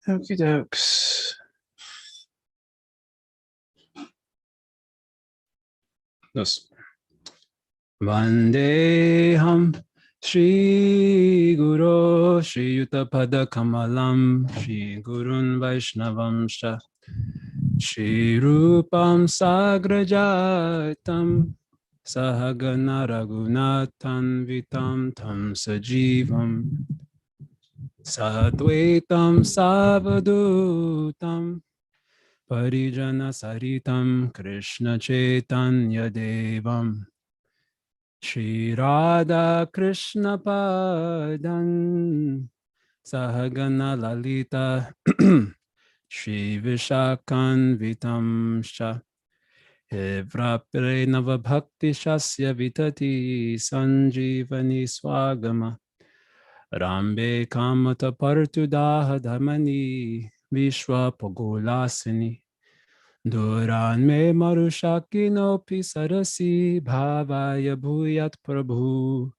Okie dokes. Yes. Vandeham Shri Guru Shri Yuta Kamalam Shri Gurun Vaishnavam Sha Shri Rupam Sagrajatam Sahagana Raghunathan Vitam Tam Sajivam Sadvaitam Savadutam Parijana Saritam Krishna Chaitanya Devam Shri Radha Krishna Padan Sahagana Lalita Shri Vishakan Vitam Sha Evrapre Nava Bhakti Shasya Vitati Sanjivani Swagama Rambe Kamata Partudaha Dhamani Vishwa Pogolasini Duran me Marushakino Pisarasi Bhavaya Bhuyat Prabhu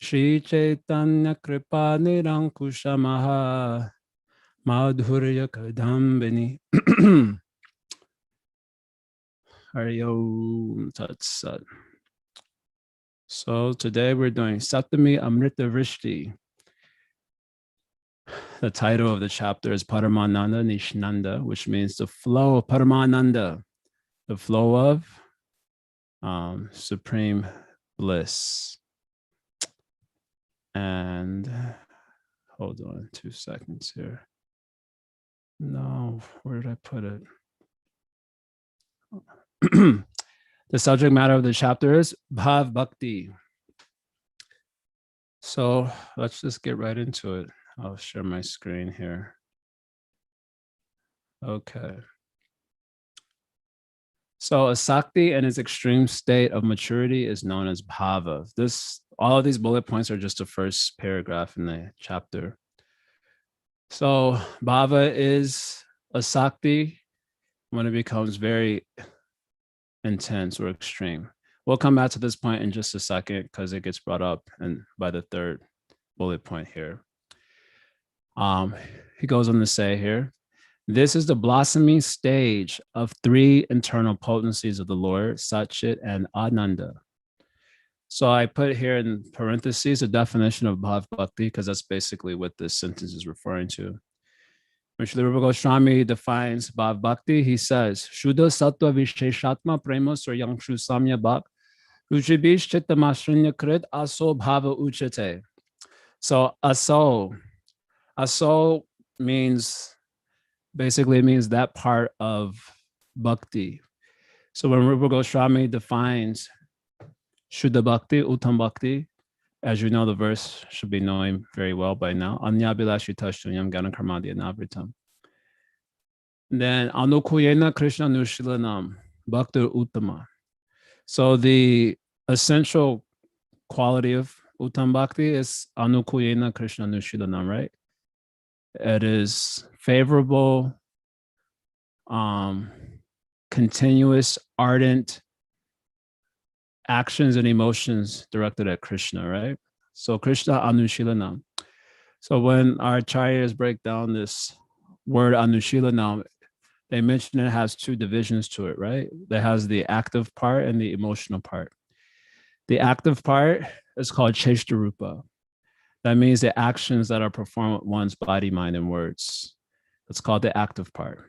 Shri Chaitanya Kripa Nirankushamaha Madhurya Kadambini Haryo Tat Sat. So today we're doing Saptami Amrita Vrishti. The title of the chapter is Paramananda Nishnanda, which means the flow of Paramananda, the flow of supreme bliss. And hold on 2 seconds here. No, where did I put it? The subject matter of the chapter is Bhav Bhakti. So let's just get right into it. I'll share my screen here. Okay. So a Sakti in its extreme state of maturity is known as Bhava. All of these bullet points are just the first paragraph in the chapter. So Bhava is a Sakti when it becomes very intense or extreme. We'll come back to this point in just a second because it gets brought up by the third bullet point here. He goes on to say here, this is the blossoming stage of 3 internal potencies of the Lord, Satchit and Ananda. So I put here in parentheses a definition of Bhav Bhakti because that's basically what this sentence is referring to. When Srila Rupa Goswami defines Bhav Bhakti, he says, Shuddha Sattva Visheshatma Prema Suryangshu Samya Bhak Ruchibish Chittamasrinya Krit Aso Bhava Uchate. So aso basically means that part of bhakti. So when Rupa Goswami defines Shuddha Bhakti, Uttam Bhakti, as you know, the verse should be knowing very well by now. Anyabilashi Tashtunyam Gana Karmadya Navritam. Then Anukuyena Krishna Nushilanam, Bhaktir Uttama. So the essential quality of Uttam Bhakti is Anukuyena Krishna Nushilanam, right? It is favorable, continuous, ardent actions and emotions directed at Krishna, right? So Krishna Anushilanam. So when our acharyas break down this word Anushilanam, they mention it has 2 divisions to it, right? It has the active part and the emotional part. The active part is called Cheshtarupa. That means the actions that are performed with one's body, mind, and words. That's called the active part.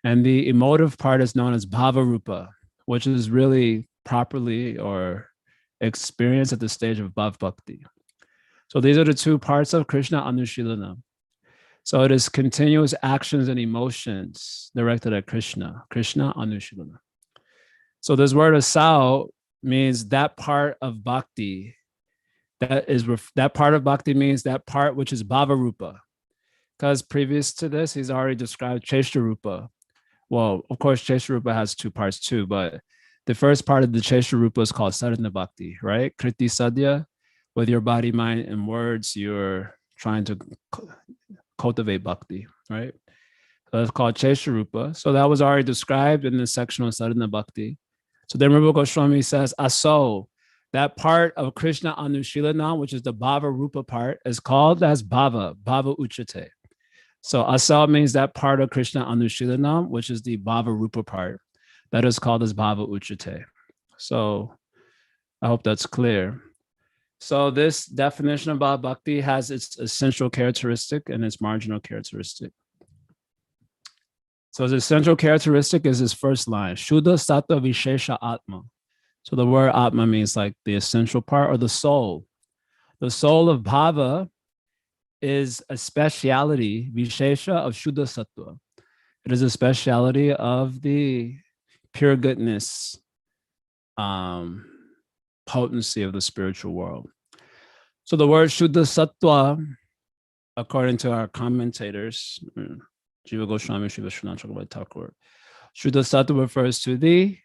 And the emotive part is known as Bhavarupa, which is really properly or experienced at the stage of Bhav Bhakti. So these are the 2 parts of Krishna Anushilana. So it is continuous actions and emotions directed at Krishna, Krishna Anushilana. So this word asau means that part of bhakti. That part of bhakti means that part which is Bhavarupa. Because previous to this, he's already described Cheshtarupa. Well, of course, Cheshtarupa has 2 parts too, but the first part of the Cheshtarupa is called Sadhana Bhakti, right? Kriti Sadhya, with your body, mind, and words, you're trying to cultivate bhakti, right? So that's called Cheshtarupa. So that was already described in the section on Sadhana Bhakti. So then Rupa Goswami says, Aso, that part of Krishna Anushilana, which is the Bhava Rupa part, is called as Bhava Uchate. So asal means that part of Krishna Anushilanam, which is the Bhava Rupa part. That is called as Bhava Uchate. So I hope that's clear. So this definition of Bhav Bhakti has its essential characteristic and its marginal characteristic. So the essential characteristic is his first line, Shuddha Sattva Vishesha Atma. So the word Atma means like the essential part or the soul. The soul of Bhava is a speciality, Vishesha, of Shuddha Sattva. It is a speciality of the pure goodness, potency of the spiritual world. So the word Shuddha Sattva, according to our commentators, Jiva Goswami, Shiva Srinatha Thakur, Shuddha Sattva refers to the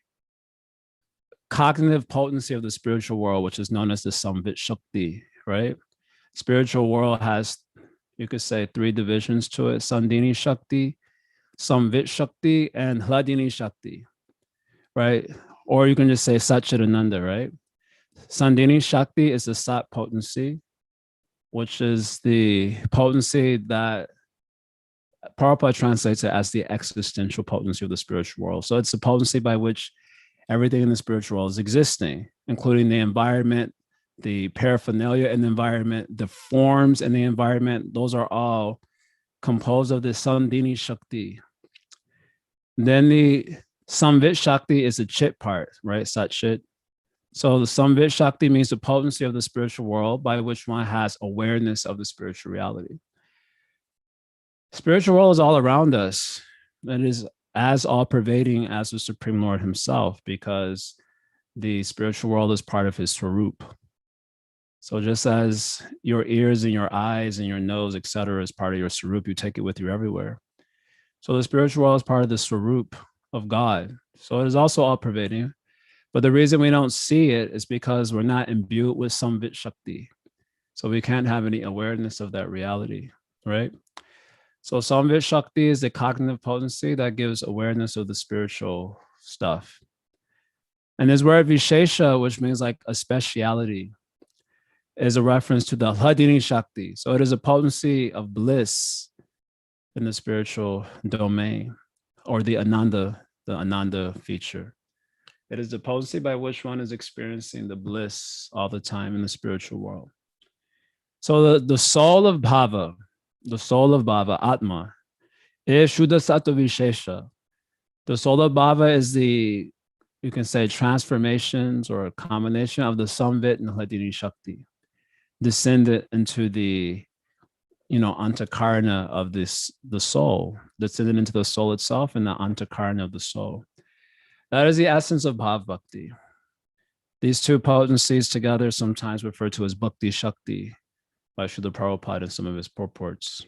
cognitive potency of the spiritual world, which is known as the Samvit Shakti, right? Spiritual world has, you could say, three divisions to it: Sandini Shakti, Samvit Shakti, and Hladini Shakti, right? Or you can just say Satchidananda, right? Sandini Shakti is the Sat potency, which is the potency that Prabhupada translates it as the existential potency of the spiritual world. So it's the potency by which everything in the spiritual world is existing, including the environment, the paraphernalia in the environment, the forms in the environment. Those are all composed of the Sandini Shakti. Then the Samvit Shakti is the chit part, right? Sat chit. So the Samvit Shakti means the potency of the spiritual world by which one has awareness of the spiritual reality. Spiritual world is all around us. It is as all-pervading as the Supreme Lord himself, because the spiritual world is part of his Swarup. So just as your ears and your eyes and your nose, etc., is part of your Swarup, you take it with you everywhere. So the spiritual world is part of the Swarup of God. So it is also all-pervading. But the reason we don't see it is because we're not imbued with Samvit Shakti. So we can't have any awareness of that reality, right? So Samvit Shakti is the cognitive potency that gives awareness of the spiritual stuff. And this word Vishesha, which means like a speciality, is a reference to the Hladini Shakti. So it is a potency of bliss in the spiritual domain, or the Ananda feature. It is the potency by which one is experiencing the bliss all the time in the spiritual world. So the soul of Bhava, Atma, is Shuddha Sattva Vishesha. The soul of Bhava is the, you can say, transformations or a combination of the Samvit and Hladini Shakti, descended into the, antakarna of the soul, descended into the soul itself and the antakarna of the soul. That is the essence of Bhav Bhakti. These two potencies together sometimes referred to as Bhakti Shakti by Srila Prabhupada in some of his purports.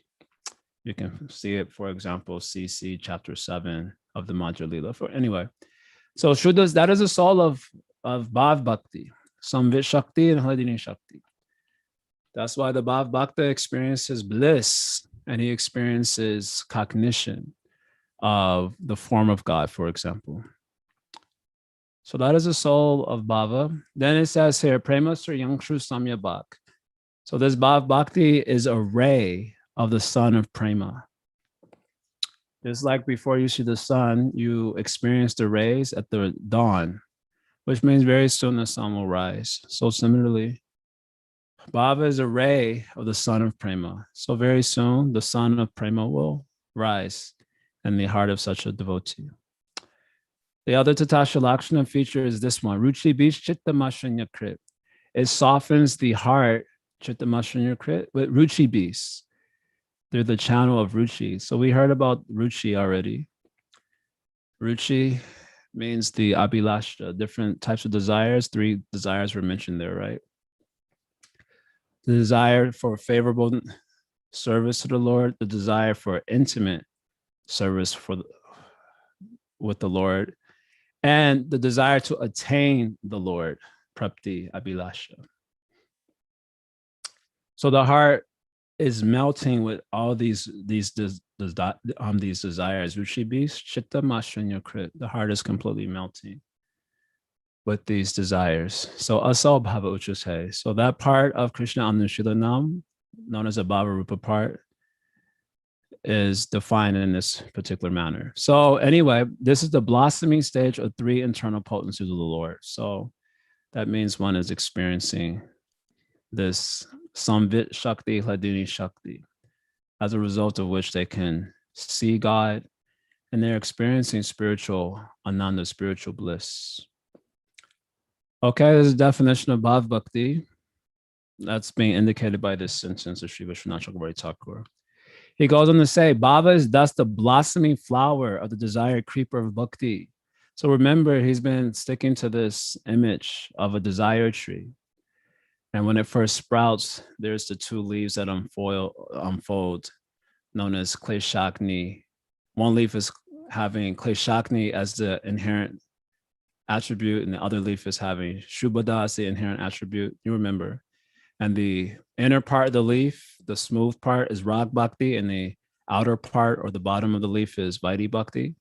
You can see it, for example, CC chapter 7 of the Madhurya Lila. Anyway, so Shuddhas, that is the soul of Bhav Bhakti, Samvit Shakti and Hladini Shakti. That's why the Bhav Bhakta experiences bliss and he experiences cognition of the form of God, for example. So that is the soul of Bhava. Then it says here, Prema Sri Yangshu Samya Bhak. So this Bhav Bhakti is a ray of the sun of Prema. Just like before you see the sun, you experience the rays at the dawn, which means very soon the sun will rise. So similarly, Bhava is a ray of the sun of Prema. So very soon the sun of Prema will rise in the heart of such a devotee. The other Tatasha Lakshana feature is this one, Ruchi Bish Chitta Mashanya Krit. It softens the heart, Chitta Mashanya Krit, with Ruchi Bis, through the channel of Ruchi. So we heard about Ruchi already. Ruchi means the Abhilasha, different types of desires. 3 desires were mentioned there, right? The desire for favorable service to the Lord, the desire for intimate service with the Lord, and the desire to attain the Lord, Prapti Abhilasha. So the heart is melting with all these desires. Ruchi Bis, Chitta Mashanya Krit. The heart is completely melting with these desires. So asal bhava uchase. So that part of Krishna Anushila Nam, known as a Bhava Rupa part, is defined in this particular manner. So anyway, this is the blossoming stage of 3 internal potencies of the Lord. So that means one is experiencing this Samvit Shakti, Hladini Shakti, as a result of which they can see God, and they're experiencing spiritual ananda, spiritual bliss. Okay, this is the definition of Bhav Bhakti. That's being indicated by this sentence of Sri Vishwanath Chakravarti Thakur. He goes on to say, Bhava is thus the blossoming flower of the desired creeper of bhakti. So remember, he's been sticking to this image of a desire tree. And when it first sprouts, there's the 2 leaves that unfold, known as Kleshakni. One leaf is having Kleshakni as the inherent attribute, and the other leaf is having Shubhada as the inherent attribute. You remember. And the inner part of the leaf, the smooth part, is Rag Bhakti, and the outer part or the bottom of the leaf is Vaidhi Bhakti.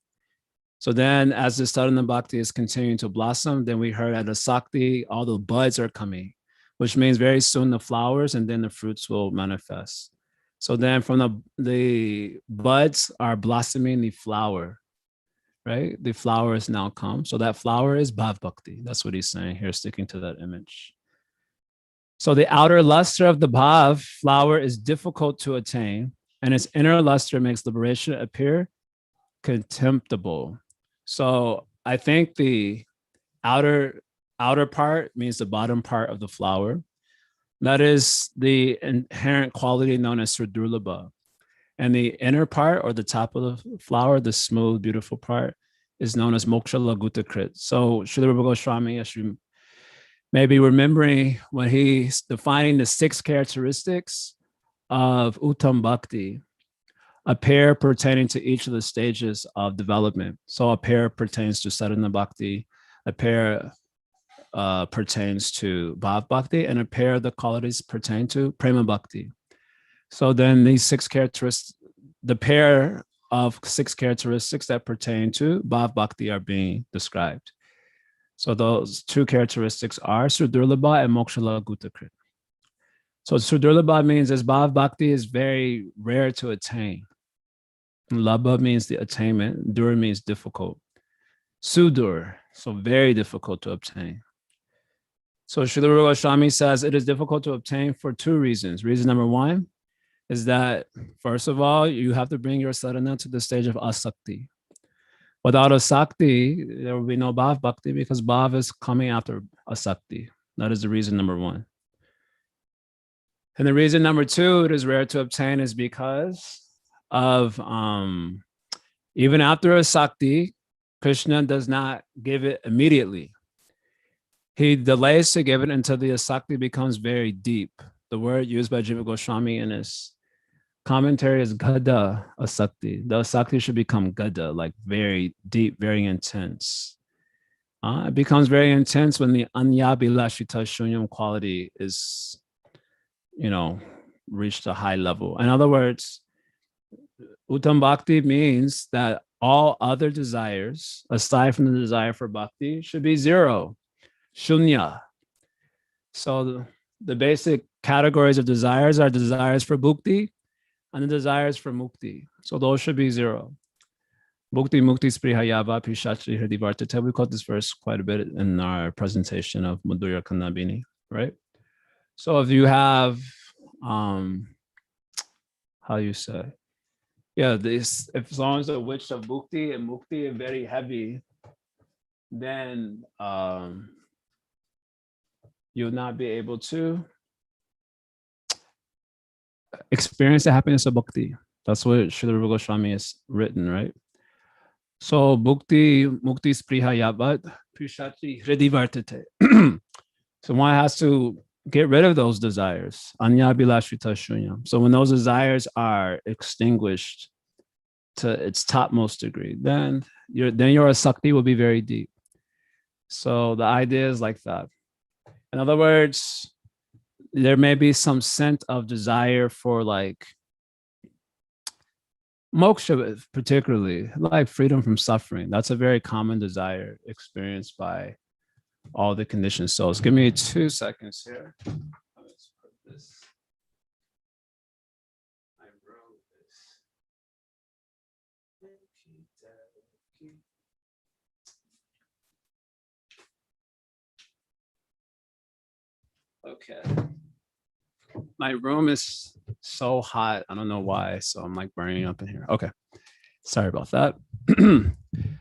So then as the Sadhana Bhakti is continuing to blossom, then we heard at the Sakti, all the buds are coming, which means very soon the flowers and then the fruits will manifest. So then from the buds are blossoming the flower, right? The flower has now come. So that flower is Bhav Bhakti. That's what he's saying here, sticking to that image. So the outer luster of the Bhav flower is difficult to attain, and its inner luster makes liberation appear contemptible. So I think the outer part means the bottom part of the flower. That is the inherent quality known as Surdurlabha. And the inner part or the top of the flower, the smooth, beautiful part, is known as Moksha Lagutakrit. So Srila Rupa Goswami, as you may be remembering, when he's defining the 6 characteristics of Uttam Bhakti, a pair pertaining to each of the stages of development. So a pair pertains to Sadhana Bhakti, a pair pertains to Bhav Bhakti, and a pair of the qualities pertain to Prema Bhakti. So then these 6 characteristics, the pair of 6 characteristics that pertain to Bhav Bhakti are being described. So those 2 characteristics are Surdurlabha and Moksha Gutakrit. So Surdurlabha means as Bhav Bhakti is very rare to attain. Labha means the attainment. Dur means difficult. Sudur, so very difficult to obtain. So Srila Rupa Goswami says it is difficult to obtain for 2 reasons. Reason number 1 is that, first of all, you have to bring your sadhana to the stage of asakti. Without asakti, there will be no Bhav Bhakti because Bhav is coming after asakti. That is the reason number 1. And the reason number 2 it is rare to obtain is because of even after asakti, Krishna does not give it immediately. He delays to give it until the asakti becomes very deep. The word used by Jiva Goswami in his commentary is gada asakti. The asakti should become gada, like very deep, very intense. It becomes very intense when the anyabhilashita shunyam quality is, reached a high level. In other words, Uttam Bhakti means that all other desires, aside from the desire for bhakti, should be 0, shunya. So the basic categories of desires are desires for bhukti and the desires for mukti. So those should be 0. Bhukti mukti sprihayava pishachri hridivartate. We quote this verse quite a bit in our presentation of Madhurya Kadambini, right? So if you have, how you say, this, if as long as the witch of bhukti and mukti are very heavy, then you'll not be able to experience the happiness of bhakti. That's what Srila Rupa Goswami has written, right? So bhukti mukti spriha yavat prishati hridivartate. So one has to get rid of those desires. Anyabhilashita shunyam. So when those desires are extinguished to its topmost degree, then your asakti will be very deep. So the idea is like that. In other words, there may be some scent of desire for like moksha, particularly like freedom from suffering. That's a very common desire experienced by all the conditioned souls. Give me 2 seconds here. Let's put this. I wrote this. Okay. My room is so hot. I don't know why. So I'm like burning up in here. Okay. Sorry about that.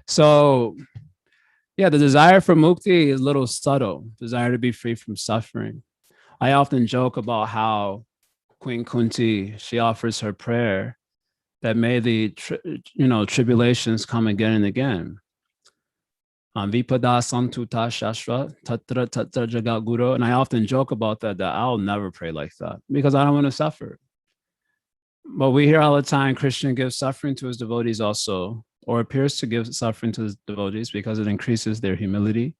So, yeah, the desire for mukti is a little subtle, desire to be free from suffering. I often joke about how Queen Kunti, she offers her prayer that may the tribulations come again and again. Vipada santuta shashra tatra tatra jagat guru. And I often joke about that I'll never pray like that because I don't want to suffer. But we hear all the time Krishna gives suffering to his devotees also, or appears to give suffering to his devotees because it increases their humility,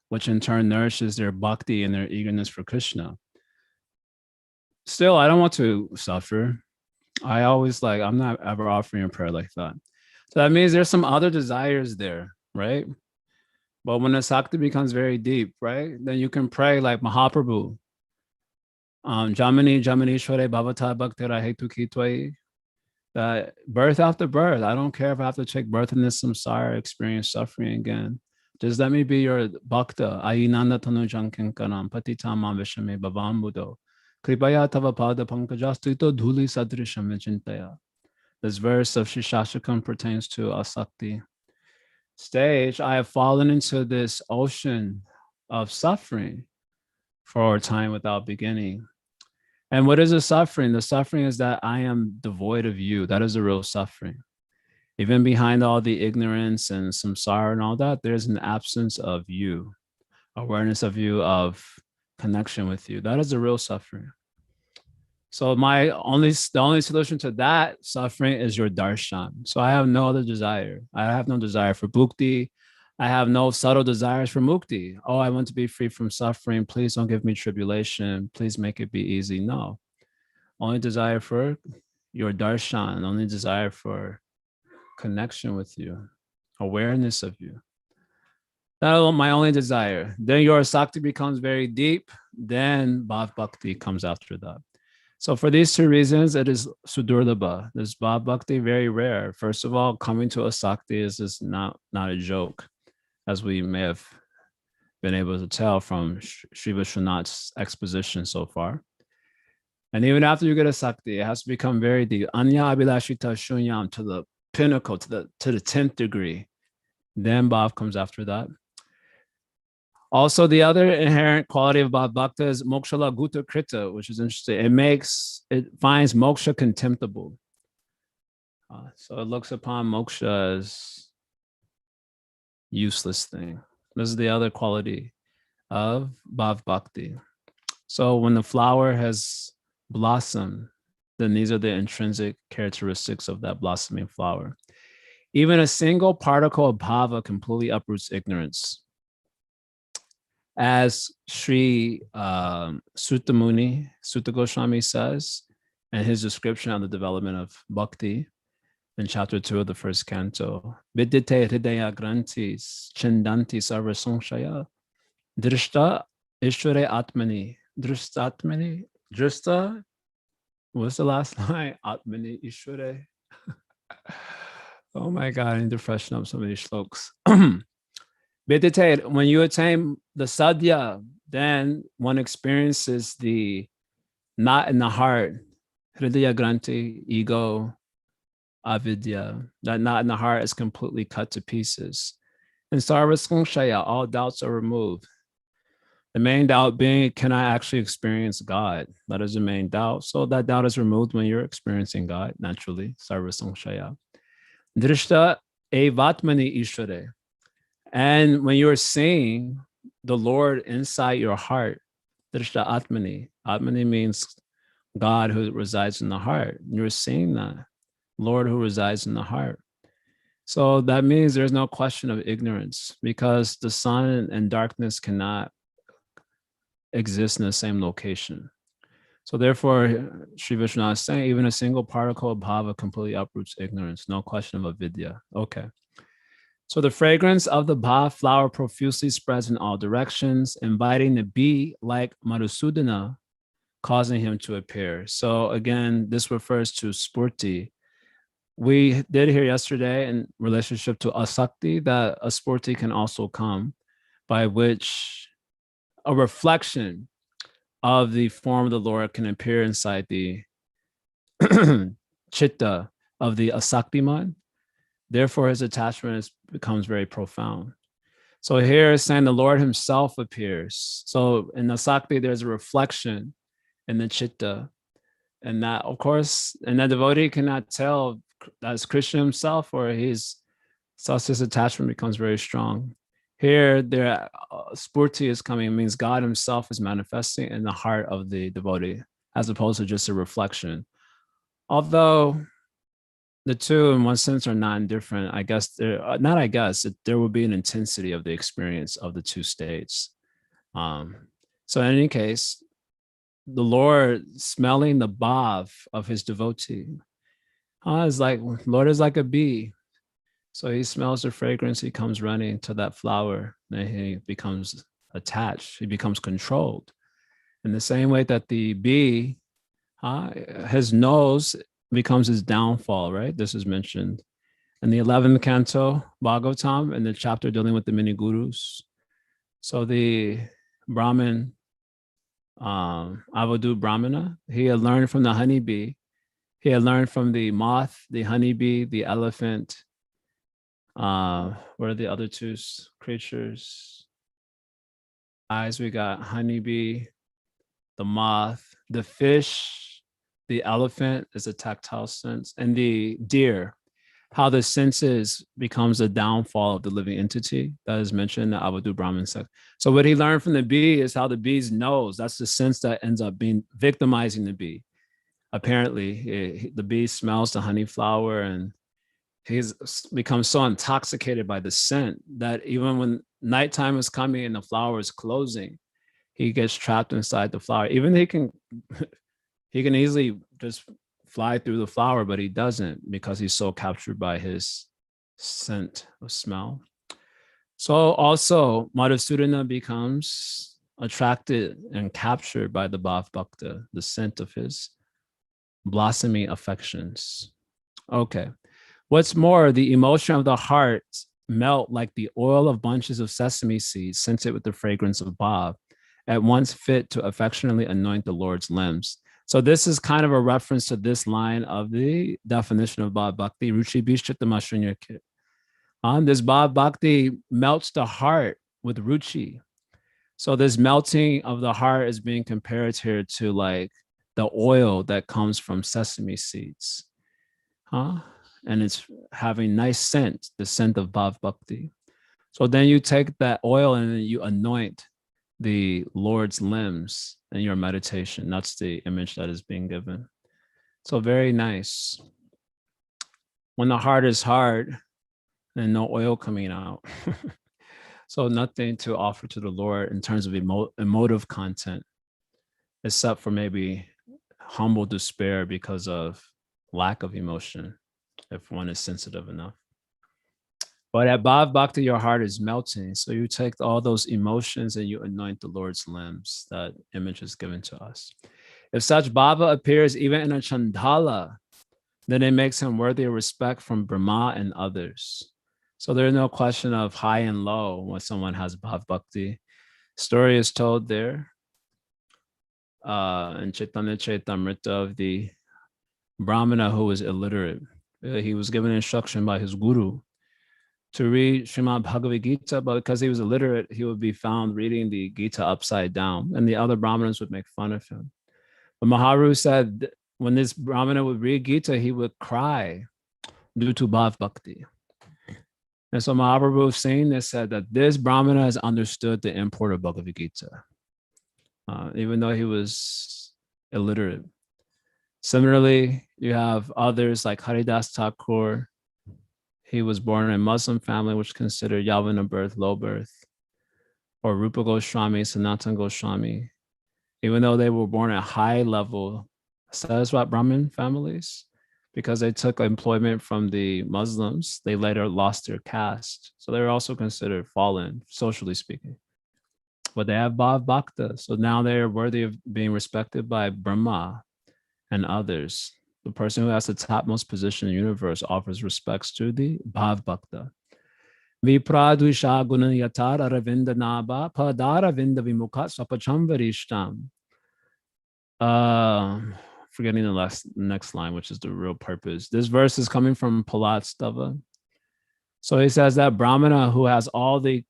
which in turn nourishes their bhakti and their eagerness for Krishna. Still, I don't want to suffer. I always I'm not ever offering a prayer like that. So that means there's some other desires there, right? But when the sakti becomes very deep, right, then you can pray like Mahaprabhu. Jamani Shware Bhavata Bhaktera Hetu Kitwai. That birth after birth, I don't care if I have to take birth in this samsara, experience suffering again. Just let me be your bhakta. Ayinanda tanu jankinkanam patitamam vishame bhavam buddho. Kripaya tava pada pankajastuito dhuli sadrisham vijintaya. This verse of Shishashakam pertains to asakti stage. I have fallen into this ocean of suffering for a time without beginning. And what is the suffering? The suffering is that I am devoid of you. That is the real suffering. Even behind all the ignorance and samsara and all that, there's an absence of you, awareness of you, of connection with you. That is the real suffering. So the only solution to that suffering is your darshan. So I have no other desire. I have no desire for bhakti. I have no subtle desires for mukti. Oh, I want to be free from suffering. Please don't give me tribulation. Please make it be easy. No. Only desire for your darshan, only desire for connection with you, awareness of you. That's my only desire. Then your sakti becomes very deep. Then Bhav Bhakti comes after that. So for these two reasons, it is sudurlabha. This Bhav Bhakti very rare. First of all, coming to a sakti is just not a joke, as we may have been able to tell from Sri Vishwanath's exposition so far. And even after you get a sakti, it has to become very deep. Anya abhilashita shunyam, to the pinnacle, to the 10th degree. Then Bhav comes after that. Also, the other inherent quality of Bhav Bhakta is mokshala guta krita, which is interesting. It finds moksha contemptible. So it looks upon moksha as useless thing. This is the other quality of Bhav Bhakti. So when the flower has blossomed, then these are the intrinsic characteristics of that blossoming flower. Even a single particle of bhava completely uproots ignorance. As Sri Sutta Muni, Sutta Goswami says, in his description on the development of bhakti, in chapter 2 of the first canto, Vidyate hridaya grantis chindanti sarva samshaya drishta ishvare atmani drishta. What's the last line? Atmani ishvare. Oh my God, I need to freshen up some of these shlokas. Meditate, when you attain the sadhya, then one experiences the not in the heart, hridaya granti, ego, avidya. That not in the heart is completely cut to pieces. And sarva samshaya, all doubts are removed. The main doubt being, can I actually experience God? That is the main doubt. So that doubt is removed when you're experiencing God, naturally, sarva samshaya. Drishta evatmani ishvare. And when you're seeing the Lord inside your heart, Drishta Atmani. Atmani means God who resides in the heart. You're seeing that Lord who resides in the heart. So that means there's no question of ignorance, because the sun and darkness cannot exist in the same location. So therefore, Sri Vishwanath is saying even a single particle of bhava completely uproots ignorance. No question of avidya. Okay. So the fragrance of the bhav flower profusely spreads in all directions, inviting the bee like Madhusudana, causing him to appear. So again, this refers to spurti. we did hear yesterday in relationship to asakti that a spurti can also come, by which a reflection of the form of the Lord can appear inside the chitta of the asakti mind. Therefore, his attachment becomes very profound. So here is saying the Lord himself appears. So in asakti, there's a reflection in the chitta. And that, of course, and that devotee cannot tell that's Krishna himself or he's, thus his attachment becomes very strong. Here, there, spurti is coming. It means God himself is manifesting in the heart of the devotee, as opposed to just a reflection. Although the two, in one sense, are non-different, I guess, there will be an intensity of the experience of the two states. So in any case, the Lord smelling the bhav of his devotee is like, Lord is like a bee. So he smells the fragrance, he comes running to that flower, and he becomes attached, he becomes controlled. In the same way that the bee, his nose becomes his downfall, right? This is mentioned in the 11th canto, Bhagavatam, in the chapter dealing with the many gurus. So the Brahmin, Avadhu Brahmana, he had learned from the honeybee, he had learned from the moth, the honeybee, the elephant. What are the other two creatures? Eyes, we got honeybee, the moth, the fish, the elephant is a tactile sense, and the deer, how the senses becomes a downfall of the living entity that is mentioned in the Avadhu Brahmin sect. So what he learned from the bee is how the bee's nose, that's the sense that ends up being victimizing the bee. Apparently, the bee smells the honey flower and he's become so intoxicated by the scent that even when nighttime is coming and the flower is closing, he gets trapped inside the flower. Even he can easily just fly through the flower, but he doesn't because he's so captured by his scent of smell. So also Madhusudana becomes attracted and captured by the Bhav Bhakti, the scent of his blossoming affections. Okay. What's more, the emotion of the heart melt like the oil of bunches of sesame seeds scented with the fragrance of Bhav, at once fit to affectionately anoint the Lord's limbs. So this is kind of a reference to this line of the definition of Bhav Bhakti, Ruchi Bhishchita Mashunyakit. This Bhav Bhakti melts the heart with Ruchi. So this melting of the heart is being compared here to like the oil that comes from sesame seeds. And it's having nice scent, the scent of Bhav Bhakti. So then you take that oil and you anoint the Lord's limbs in your meditation. That's the image that is being given. So very nice. When the heart is hard and no oil coming out. So nothing to offer to the Lord in terms of emotive content, except for maybe humble despair because of lack of emotion, if one is sensitive enough. But at Bhav Bhakti, your heart is melting. So you take all those emotions and you anoint the Lord's limbs. That image is given to us. If such bhava appears even in a chandala, then it makes him worthy of respect from Brahma and others. So there's no question of high and low when someone has Bhav Bhakti. Story is told there in Chaitanya Chaitamrita of the Brahmana who was illiterate. He was given instruction by his guru to read Srimad Bhagavad Gita, but because he was illiterate, he would be found reading the Gita upside down, and the other Brahmanas would make fun of him. But Maharu said when this Brahmana would read Gita, he would cry due to Bhav Bhakti. And so Mahaprabhu, saying this, said that this Brahmana has understood the import of Bhagavad Gita, even though he was illiterate. Similarly, you have others like Haridas Thakur. He was born in a Muslim family, which is considered Yavana birth, low birth, or Rupa Goswami, Sanatan Goswami. Even though they were born at high level Saraswat Brahmin families, because they took employment from the Muslims, they later lost their caste. So they were also considered fallen, socially speaking. But they have Bhav Bhakta. So now they are worthy of being respected by Brahma and others. The person who has the topmost position in the universe offers respects to the Bhav Bhakta. Vipradvisha gunayatar aravinda naba padara vinda vimukha sapacham varishtam. Forgetting the next line, which is the real purpose. This verse is coming from Palatstava. So he says that Brahmana who has all the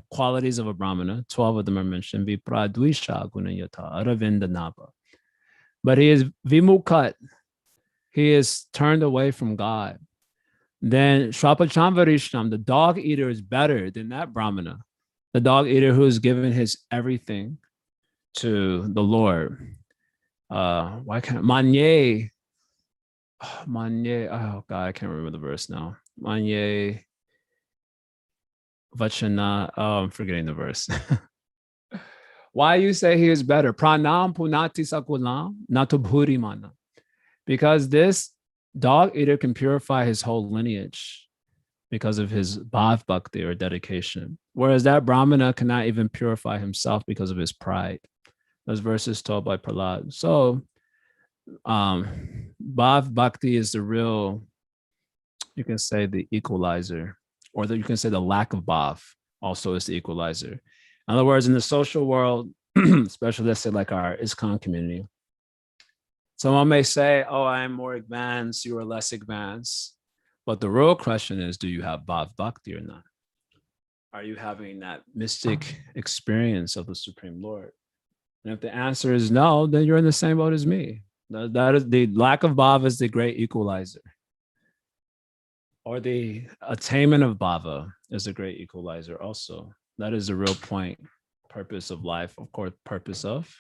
qualities of a Brahmana, 12 of them are mentioned, Vipradvisha gunayata aravinda naba. But he is vimukhat, he is turned away from God. Then Shrapachamvarishtam, the dog eater, is better than that Brahmana, the dog eater who has given his everything to the Lord. Why can't Manye? Oh God, I can't remember the verse now. Manye Vachana. Oh, I'm forgetting the verse. Why you say he is better? Pranam punati sakulam natubhuri mana. Because this dog eater can purify his whole lineage because of his bhav bhakti or dedication, whereas that Brahmana cannot even purify himself because of his pride. Those verses told by Prahlad. So bhav bhakti is the real, you can say, the equalizer, or you can say the lack of bhav also is the equalizer. In other words, in the social world, especially let's say like our ISKCON community, someone may say, oh, I am more advanced, you are less advanced. But the real question is, do you have Bhav Bhakti or not? Are you having that mystic experience of the Supreme Lord? And if the answer is no, then you're in the same boat as me. That is the lack of Bhav is the great equalizer. Or the attainment of Bhava is the great equalizer also. That is the real point, purpose of life, of course, purpose of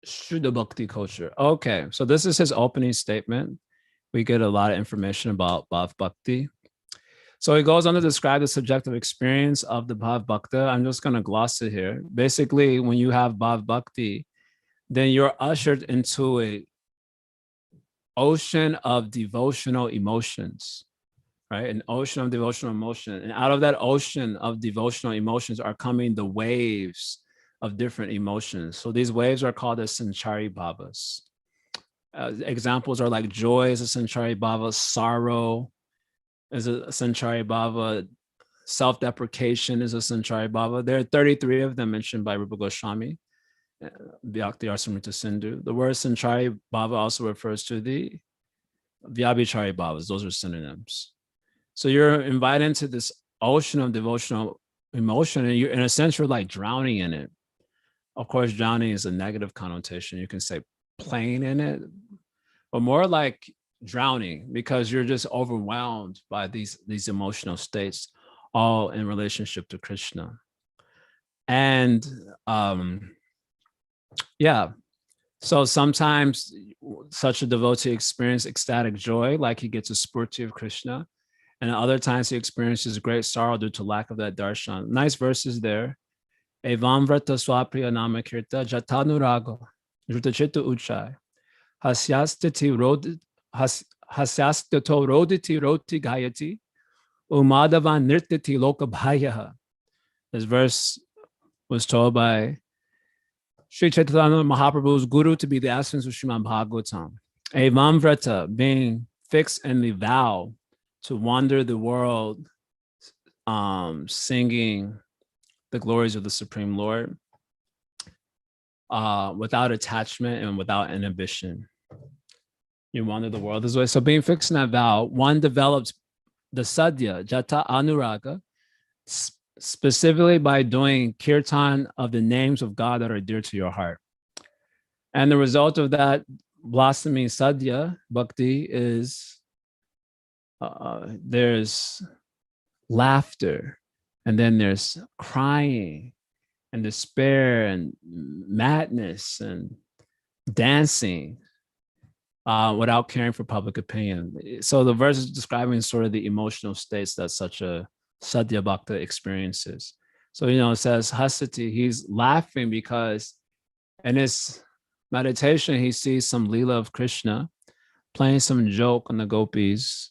Shuddha Bhakti culture. Okay, so this is his opening statement. We get a lot of information about Bhav Bhakti. So he goes on to describe the subjective experience of the Bhav Bhakta. I'm just going to gloss it here. Basically, when you have Bhav Bhakti, then you're ushered into an ocean of devotional emotions, right? An ocean of devotional emotion. And out of that ocean of devotional emotions are coming the waves of different emotions. So these waves are called as Sanchari Bhavas. Examples are like joy is a Sanchari Bhava, sorrow is a Sanchari Bhava, self-deprecation is a Sanchari Bhava. There are 33 of them mentioned by Rupa Goswami, Bhakti Rasamrita Sindhu. The word Sanchari Bhava also refers to the Vyabhichari Bhavas. Those are synonyms. So you're invited into this ocean of devotional emotion, and you're, in a sense, you're like drowning in it. Of course, drowning is a negative connotation. You can say playing in it, but more like drowning because you're just overwhelmed by these emotional states, all in relationship to Krishna. And yeah, so sometimes such a devotee experiences ecstatic joy, like he gets a spurti of Krishna. And other times he experiences great sorrow due to lack of that darshan. Nice verses there. Evam vrata swapriya namakirta jatanurago jrutachitta uchai hasyastito roditi roti gayati umadavan nirtiti lokabhayaha. This verse was told by Sri Chaitanya Mahaprabhu's guru to be the essence of Srimad Bhagavatam. Evam vrata, being fixed in the vow to wander the world, singing the glories of the Supreme Lord, without attachment and without inhibition. You wander the world this way. So being fixed in that vow, one develops the sadhya, jata anuraga, specifically by doing kirtan of the names of God that are dear to your heart. And the result of that blossoming sadhya, bhakti, is there's laughter, and then there's crying and despair and madness and dancing without caring for public opinion. So the verse is describing sort of the emotional states that such a Sadhya Bhakta experiences. So, it says Hasati, he's laughing because in his meditation, he sees some Leela of Krishna playing some joke on the gopis.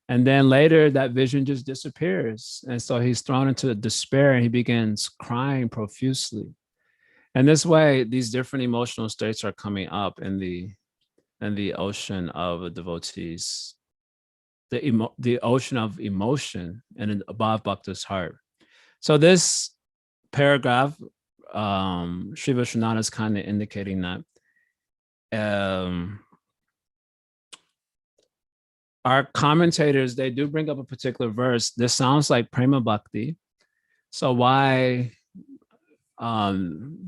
And then later that vision just disappears. And so he's thrown into despair and he begins crying profusely. And this way, these different emotional states are coming up in the and the ocean of a devotee's, the ocean of emotion and Bhav Bhakta's heart. So this paragraph, Sri Vishwanath is kind of indicating that our commentators, they do bring up a particular verse. This sounds like Prema Bhakti. So why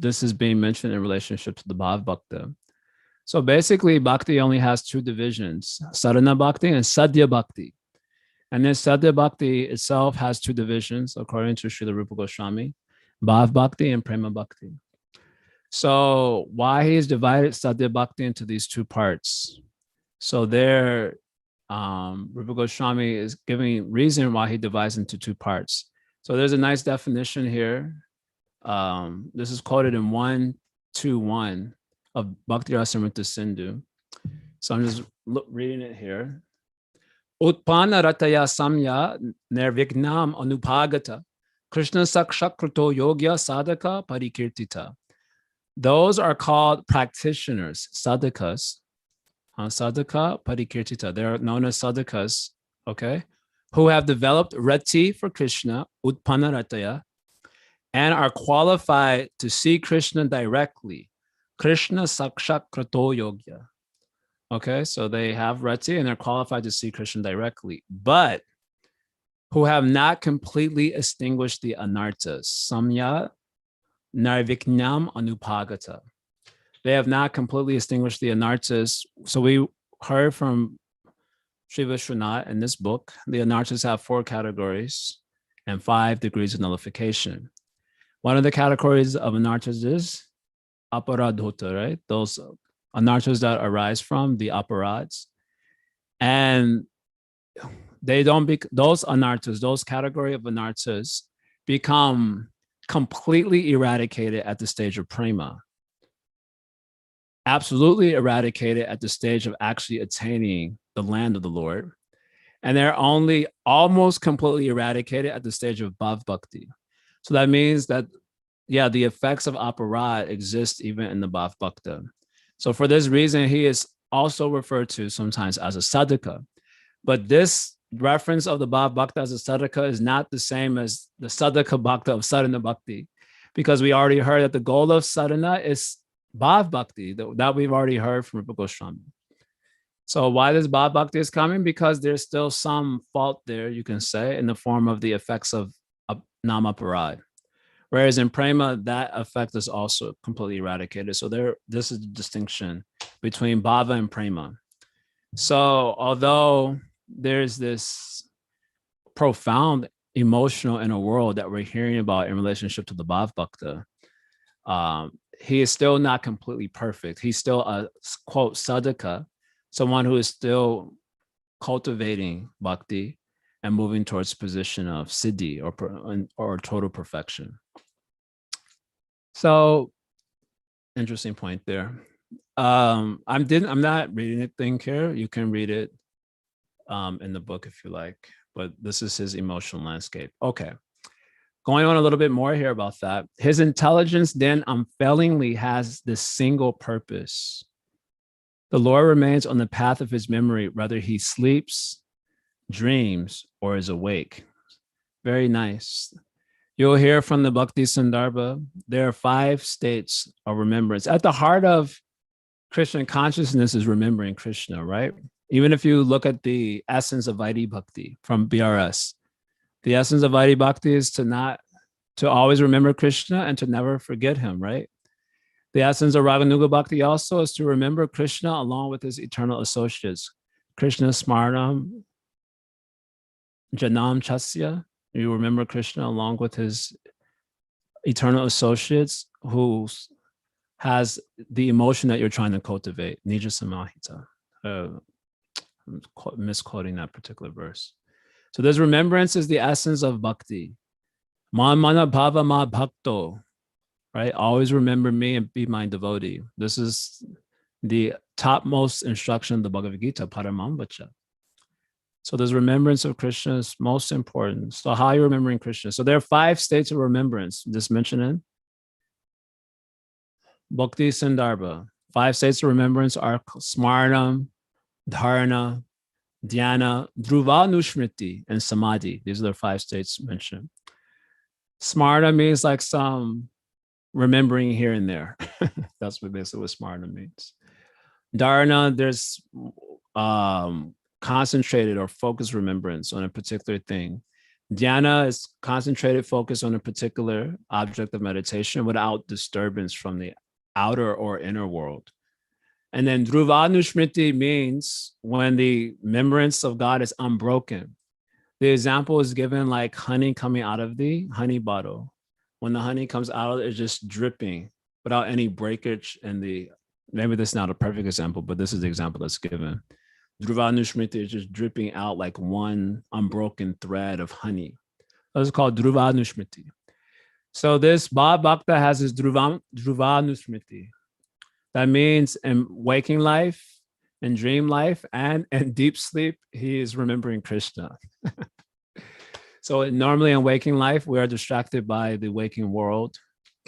this is being mentioned in relationship to the Bhav Bhakta? So basically, Bhakti only has two divisions, Sadhana Bhakti and Sadhya Bhakti. And then Sadhya Bhakti itself has two divisions, according to Srila Rupa Goswami, Bhav Bhakti and Prema Bhakti. So why he has divided Sadhya Bhakti into these two parts? So there, Rupa Goswami is giving reason why he divides into two parts. So there's a nice definition here. This is quoted in 121 of Bhakti Rasamrita Sindhu. So I'm just reading it here. Utpana rataya samya nirvignam anupagata Krishna sakshakrato yogya sadhaka parikirtita. Those are called practitioners, sadhakas. Sadhaka parikirtita. They're known as sadhakas, okay, who have developed rati for Krishna, utpana rataya, and are qualified to see Krishna directly. Krishna sakshakrato yogya. Okay, so they have rati and they're qualified to see Krishna directly, but who have not completely extinguished the anarthas. Samya narviknyam anupagata. They have not completely extinguished the anarthas. So we heard from Sri Vishwanath in this book, the anarthas have 4 categories and 5 degrees of nullification. One of the categories of anarthas is aparadhota, right? Those anarthas that arise from the aparads. And they don't be, those anarthas, those category of anarthas become completely eradicated at the stage of prema. Absolutely eradicated at the stage of actually attaining the land of the Lord. And they're only almost completely eradicated at the stage of Bhav Bhakti. So that means that, yeah, the effects of aparad exist even in the Bhav Bhakta. So for this reason, he is also referred to sometimes as a sadhaka. But this reference of the Bhav Bhakta as a sadhaka is not the same as the sadhaka bhakta of sadhana bhakti, because we already heard that the goal of sadhana is Bhav Bhakti, that we've already heard from Rupa Goswami. So why this Bhav Bhakti is coming? Because there's still some fault there, you can say, in the form of the effects of namaparad. Whereas in prema, that effect is also completely eradicated. So this is the distinction between bhava and prema. So although there's this profound emotional inner world that we're hearing about in relationship to the Bhav Bhakta, he is still not completely perfect. He's still a, quote, sadhaka, someone who is still cultivating bhakti and moving towards position of siddhi or total perfection. So, interesting point there. I'm not reading anything here. You can read it in the book if you like, but this is his emotional landscape. Okay. Going on a little bit more here about that. His intelligence then unfailingly has this single purpose. The Lord remains on the path of his memory, whether he sleeps, dreams, or is awake. Very nice. You'll hear from the Bhakti Sandarbha, there are 5 states of remembrance. At the heart of Krishna consciousness is remembering Krishna, right? Even if you look at the essence of Vaidhi Bhakti from BRS, the essence of Vaidhi Bhakti is to always remember Krishna and to never forget him, right? The essence of Raganuga Bhakti also is to remember Krishna along with his eternal associates. Krishna Smaranam Janam Chasya. You remember Krishna along with his eternal associates who has the emotion that you're trying to cultivate. Nija Samahita. I'm misquoting that particular verse. So this remembrance is the essence of bhakti. Man mana bhava ma bhakto, right? Always remember me and be my devotee. This is the topmost instruction of the Bhagavad Gita, Paramamvacha. So this remembrance of Krishna is most important. So how are you remembering Krishna? So there are 5 states of remembrance, just mentioned in Bhakti Sandarbha. 5 states of remembrance are smarnam, dharana, dhyana, dhruvanushmriti, and samadhi. These are the 5 states mentioned. Smarna means like some remembering here and there. That's what basically what smarna means. Dharana, there's concentrated or focused remembrance on a particular thing. Dhyana is concentrated focus on a particular object of meditation without disturbance from the outer or inner world. And then dhruvanushmriti means when the remembrance of God is unbroken. The example is given like honey coming out of the honey bottle. When the honey comes out, it's just dripping without any breakage in the, maybe this is not a perfect example, but this is the example that's given. Dhruvanushmriti is just dripping out like one unbroken thread of honey. That's called dhruvanushmriti. So this Bhav Bhakti has this dhruvanushmriti. That means in waking life, in dream life, and in deep sleep, he is remembering Krishna. So normally in waking life, we are distracted by the waking world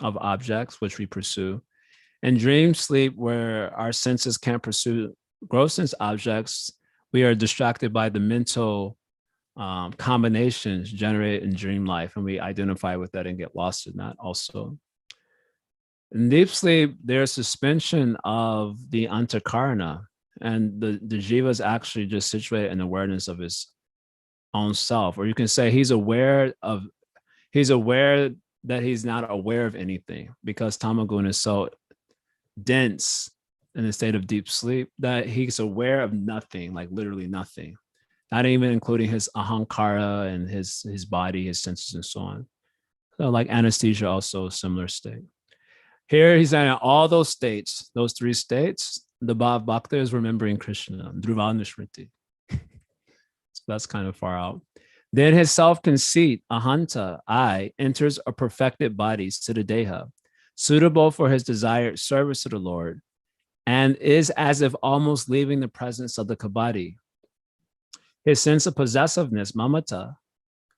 of objects, which we pursue. In dream sleep, where our senses can't pursue gross sense objects, we are distracted by the mental combinations generated in dream life, and we identify with that and get lost in that also. In deep sleep, there's suspension of the antakarana, and the jiva is actually just situated in awareness of his own self, or you can say he's aware that he's not aware of anything, because tamaguna is so dense in a state of deep sleep that he's aware of nothing, like literally nothing, not even including his ahankara and his body, his senses, and so on. So like anesthesia, also a similar state. Here he's saying all those states, those 3 states, the Bhav Bhakti is remembering Krishna, dhruvanushmriti. So that's kind of far out. Then his self-conceit, ahanta, I, enters a perfected body, siddhadeha, suitable for his desired service to the Lord, and is as if almost leaving the presence of the kabadi. His sense of possessiveness, mamata,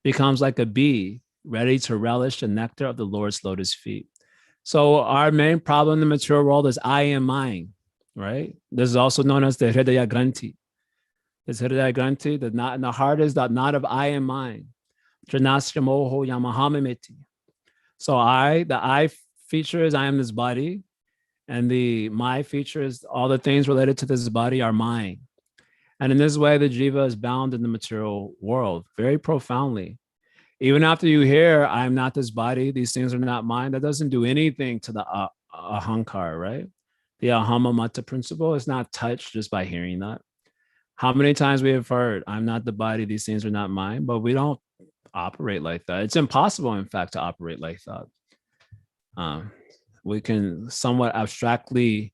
becomes like a bee ready to relish the nectar of the Lord's lotus feet. So our main problem in the material world is I am mine, right? This is also known as the hridaya granthi. This hridaya granthi, the knot in the heart is that knot of I am mine. So the I feature is I am this body, and the my feature is all the things related to this body are mine. And in this way, the jiva is bound in the material world very profoundly. Even after you hear, I am not this body, these things are not mine, that doesn't do anything to the ahankar, right? The ahamamata principle is not touched just by hearing that. How many times we have heard, I'm not the body, these things are not mine, but we don't operate like that. It's impossible, in fact, to operate like that. We can somewhat abstractly,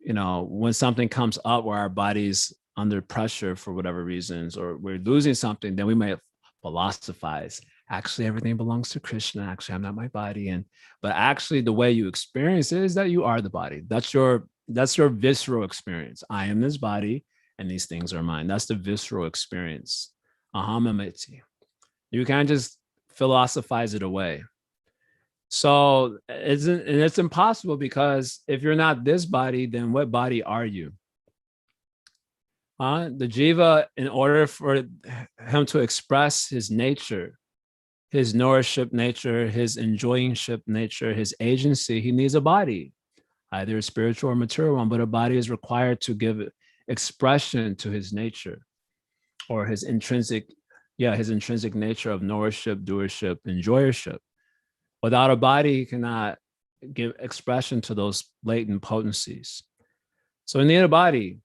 when something comes up where our body's under pressure for whatever reasons, or we're losing something, then we might philosophize. Actually, everything belongs to Krishna. Actually, I'm not my body. But actually, the way you experience it is that you are the body. That's your visceral experience. I am this body, and these things are mine. That's the visceral experience. Ahamamiti. You can't just philosophize it away. So it's impossible, because if you're not this body, then what body are you? The jiva, in order for him to express his nature, his nouriship nature, his enjoyingship nature, his agency, he needs a body, either a spiritual or material one, but a body is required to give expression to his nature, or his intrinsic nature of nouriship, doership, enjoyership. Without a body, he cannot give expression to those latent potencies. So we need a body.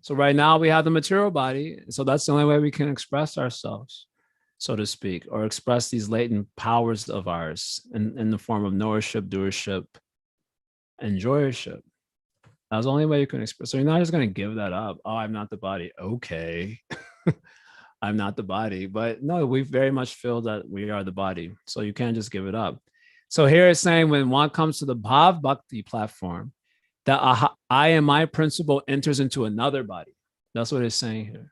So right now we have the material body. So that's the only way we can express ourselves, so to speak, or express these latent powers of ours in the form of nouriship, doership, enjoyership. That's the only way you can express. So you're not just going to give that up. Oh, I'm not the body. Okay. I'm not the body. But no, we very much feel that we are the body. So you can't just give it up. So here it's saying when one comes to the Bhav Bhakti platform, that I am my principle enters into another body. That's what it's saying here.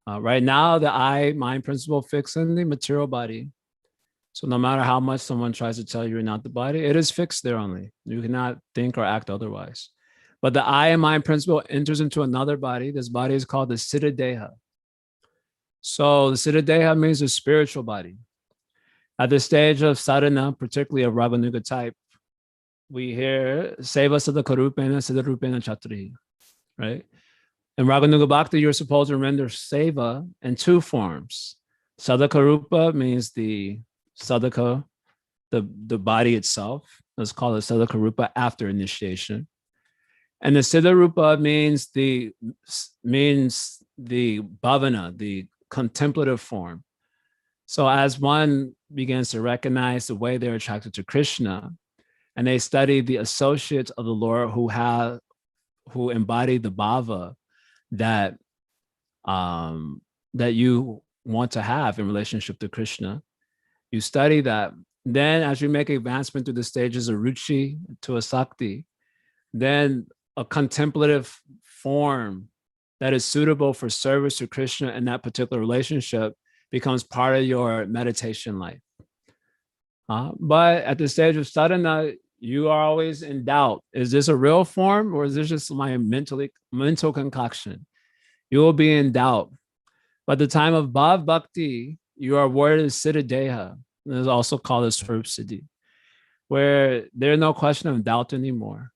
Right now, the I, mind principle fixed in the material body. So no matter how much someone tries to tell you you're not the body, it is fixed there only. You cannot think or act otherwise. But the I and mind principle enters into another body. This body is called the Siddha Deha. So the Siddha Deha means the spiritual body. At the stage of sadhana, particularly of Raganuga type, we hear Seva Siddha Karupena, Siddha Rupena Chatri, right? In Raganuga Bhakti, you're supposed to render seva in two forms. Sadhaka Rupa means the sadhaka, the body itself. Let's call it Sadhaka Rupa after initiation. And the Siddha Rupa means the bhavana, the contemplative form. So as one begins to recognize the way they're attracted to Krishna, and they study the associates of the Lord who embody the bhava that that you want to have in relationship to Krishna, you study that. Then as you make advancement through the stages of ruchi to asakti, then a contemplative form that is suitable for service to Krishna in that particular relationship becomes part of your meditation life. But at the stage of sadhana, you are always in doubt. Is this a real form or is this just my mental concoction? You will be in doubt. By the time of Bhav Bhakti, you are awarded Siddha Deha. It is also called a Swarup Siddhi, where there's no question of doubt anymore.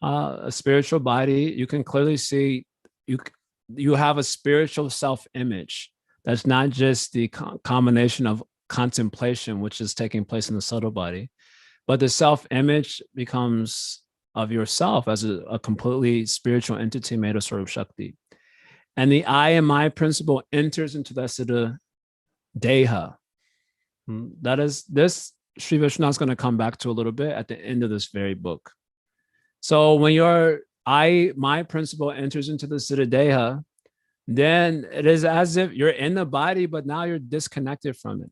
A spiritual body, you can clearly see you have a spiritual self-image that's not just the combination of contemplation, which is taking place in the subtle body, but the self-image becomes of yourself as a completely spiritual entity made of Swarup Shakti. And the I and my principle enters into that Siddha Deha. That is, this Sri Vishnu is going to come back to a little bit at the end of this very book. So when your my principle enters into the Siddha Deha, then it is as if you're in the body, but now you're disconnected from it,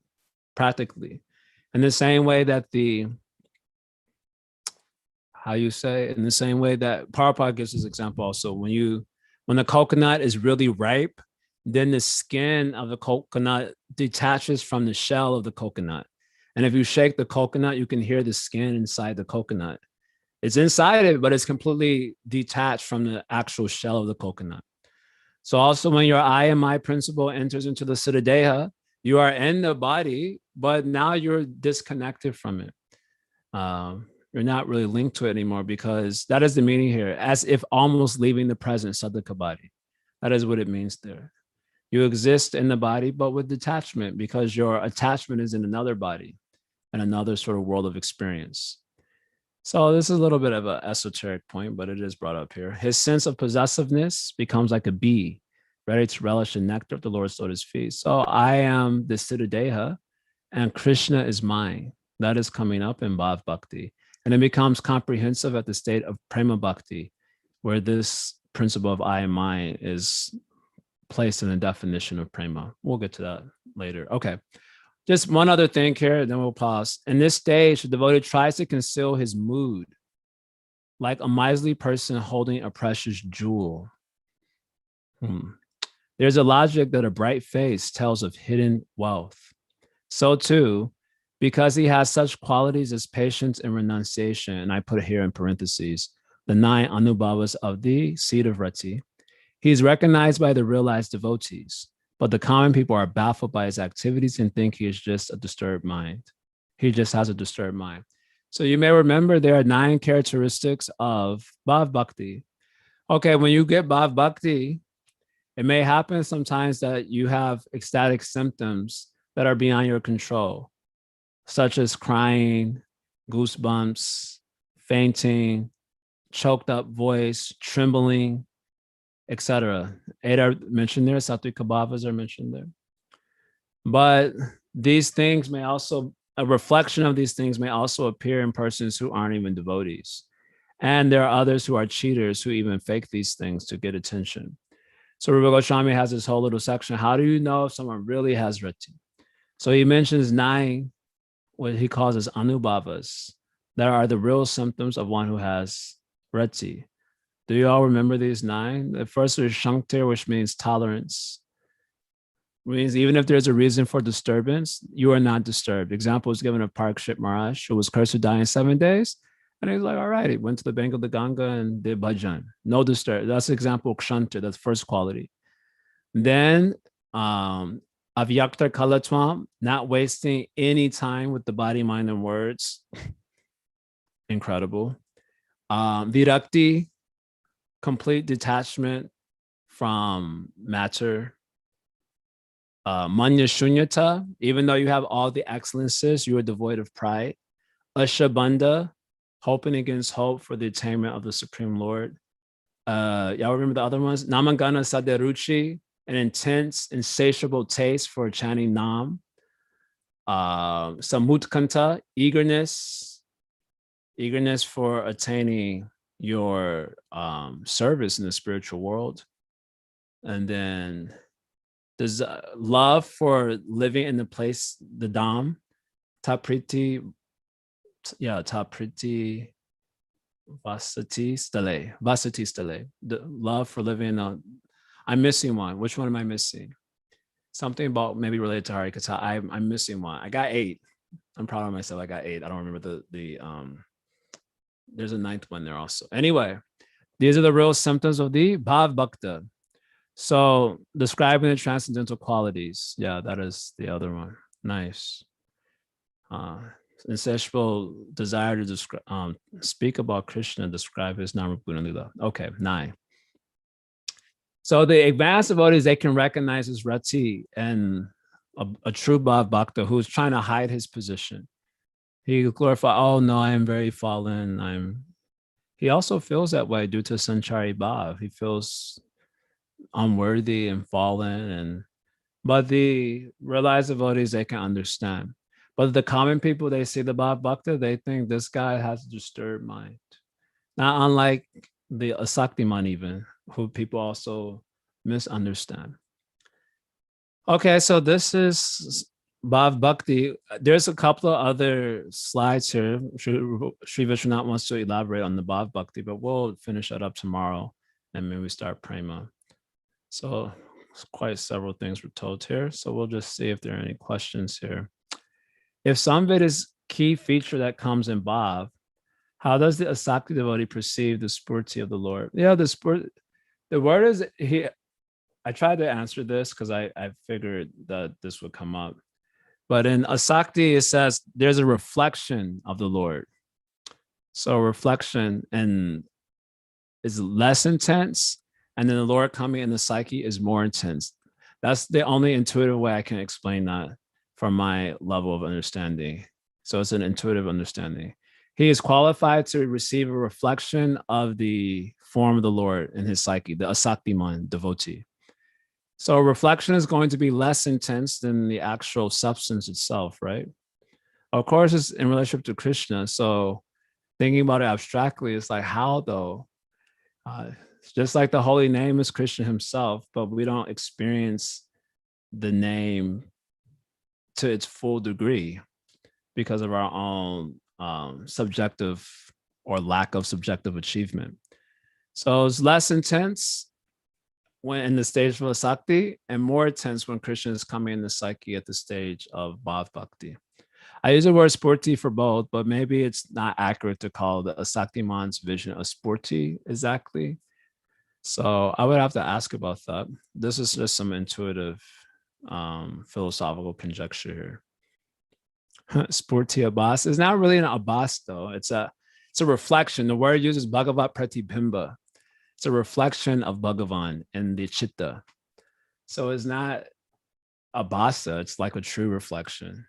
practically. In the same way that in the same way that Prabhupada gives this example also, when the coconut is really ripe, then the skin of the coconut detaches from the shell of the coconut. And if you shake the coconut, you can hear the skin inside the coconut. It's inside it, but it's completely detached from the actual shell of the coconut. So also when your I and my principle enters into the Siddha Deha, you are in the body, but now you're disconnected from it. You're not really linked to it anymore, because that is the meaning here, as if almost leaving the present sadhaka body. That is what it means there. You exist in the body, but with detachment, because your attachment is in another body and another sort of world of experience. So this is a little bit of an esoteric point, but it is brought up here. His sense of possessiveness becomes like a bee, ready to relish the nectar of the Lord's lotus feet. So I am the Siddha Deha, and Krishna is mine. That is coming up in Bhav Bhakti. And it becomes comprehensive at the state of Prema Bhakti, where this principle of I and mine is placed in the definition of Prema. We'll get to that later. Okay. Just one other thing here, then we'll pause. In this stage, the devotee tries to conceal his mood, like a miserly person holding a precious jewel. There's a logic that a bright face tells of hidden wealth. So too, because he has such qualities as patience and renunciation, and I put it here in parentheses, the 9 anubhavas of the seed of Rati, he is recognized by the realized devotees, but the common people are baffled by his activities and think he is just a disturbed mind. He just has a disturbed mind. So you may remember there are 9 characteristics of Bhav Bhakti. Okay, when you get Bhav Bhakti, it may happen sometimes that you have ecstatic symptoms that are beyond your control, such as crying, goosebumps, fainting, choked up voice, trembling, etc. 8 are mentioned there, Satvika bhavas are mentioned there. But these things may also, a reflection of these things may also appear in persons who aren't even devotees. And there are others who are cheaters who even fake these things to get attention. So Rupa Goswami has this whole little section. How do you know if someone really has rati? So he mentions 9, what he calls as anubhavas, that are the real symptoms of one who has rati. Do you all remember these 9? The first is shanktir, which means tolerance. It means even if there's a reason for disturbance, you are not disturbed. Example is given of Parikshit Maharaj, who was cursed to die in 7 days. And he's like, all right, he went to the bank of the Ganga and did bhajan. No disturb. That's example kshanta, that's first quality. Then avyakta kalatvam, not wasting any time with the body, mind, and words. Incredible. Virakti, complete detachment from matter. Manya shunyata, even though you have all the excellences, you are devoid of pride. Ashabandha, hoping against hope for the attainment of the Supreme Lord. Y'all remember the other ones? Namangana Saderuchi, an intense, insatiable taste for chanting Nam. Samutkanta, eagerness for attaining your service in the spiritual world. And then there's love for living in the place, the Dham, Tapriti, Tapriti Vasati Stale. The love for living I'm missing one. Which one am I missing? Something about maybe related to Harikata. I'm missing one. I got 8. I'm proud of myself. I got 8. I don't remember the there's a 9th one there also. Anyway, these are the real symptoms of the Bhav Bhakti. So describing the transcendental qualities. Yeah, that is the other one. Nice. Insatiable desire to speak about Krishna, describe his Namarupa Lila. Okay, 9. So the advanced devotees, they can recognize his rati and a true Bhav Bhakta who's trying to hide his position. He glorify, oh no, I am very fallen. He also feels that way due to Sanchari Bhav. He feels unworthy and fallen, but the realized devotees, they can understand. But the common people, they see the Bhav Bhakta, they think this guy has a disturbed mind. Not unlike the Asaktiman even, who people also misunderstand. Okay, so this is Bhav Bhakti. There's a couple of other slides here. Sri Vishwanath wants to elaborate on the Bhav Bhakti, but we'll finish that up tomorrow and maybe start Prema. So quite several things were told here. So we'll just see if there are any questions here. If Samved is key feature that comes in Bhav, how does the Asakti devotee perceive the spurti of the Lord? Yeah, the word is he. I tried to answer this because I figured that this would come up. But in Asakti, it says there's a reflection of the Lord. So reflection and is less intense, and then the Lord coming in the psyche is more intense. That's the only intuitive way I can explain that from my level of understanding. So it's an intuitive understanding. He is qualified to receive a reflection of the form of the Lord in his psyche, the Asaktiman devotee. So reflection is going to be less intense than the actual substance itself, right? Of course, it's in relationship to Krishna. So thinking about it abstractly, it's like, how though? It's just like the holy name is Krishna himself, but we don't experience the name to its full degree because of our own subjective or lack of subjective achievement. So it's less intense when in the stage of Asakti and more intense when Krishna is coming in the psyche at the stage of Bhav Bhakti. I use the word sporti for both, but maybe it's not accurate to call the Asaktiman's vision a sporti exactly. So I would have to ask about that. This is just some intuitive philosophical conjecture here. Sporti Abbas is not really an Abbas though. It's a reflection. The word uses Bhagavat Pratibimba. It's a reflection of Bhagavan in the Chitta. So it's not a basa, it's like a true reflection.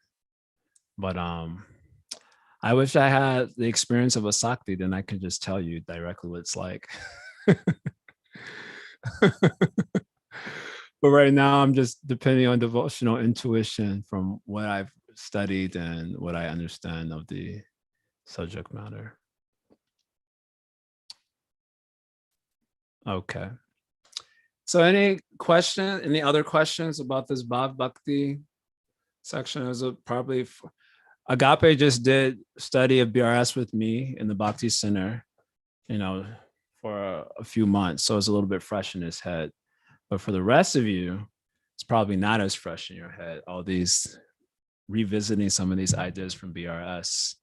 But I wish I had the experience of a Sakti, then I could just tell you directly what it's like. But right now I'm just depending on devotional intuition from what I've studied and what I understand of the subject matter. Okay. So any other questions about this Bhav Bhakti section? Is it probably Agape just did study of BRS with me in the Bhakti Center, for a few months. So it's a little bit fresh in his head. But for the rest of you, it's probably not as fresh in your head, all these revisiting some of these ideas from BRS.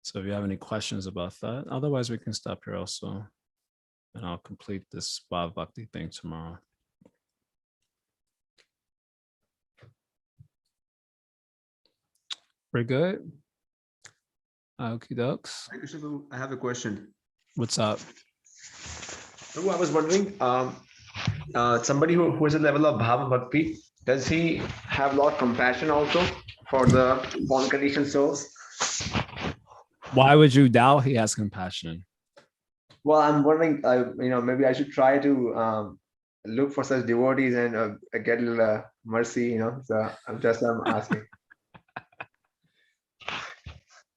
So if you have any questions about that, otherwise we can stop here also. And I'll complete this Bhav Bhakti thing tomorrow. We're good? Okie dokes. I have a question. What's up? Prabhu, I was wondering, somebody who is a level of Bhava Bhakti, does he have a lot of compassion also for the born conditioned souls? Why would you doubt he has compassion? Well, I'm wondering, maybe I should try to look for such devotees and get a little mercy, So I'm asking.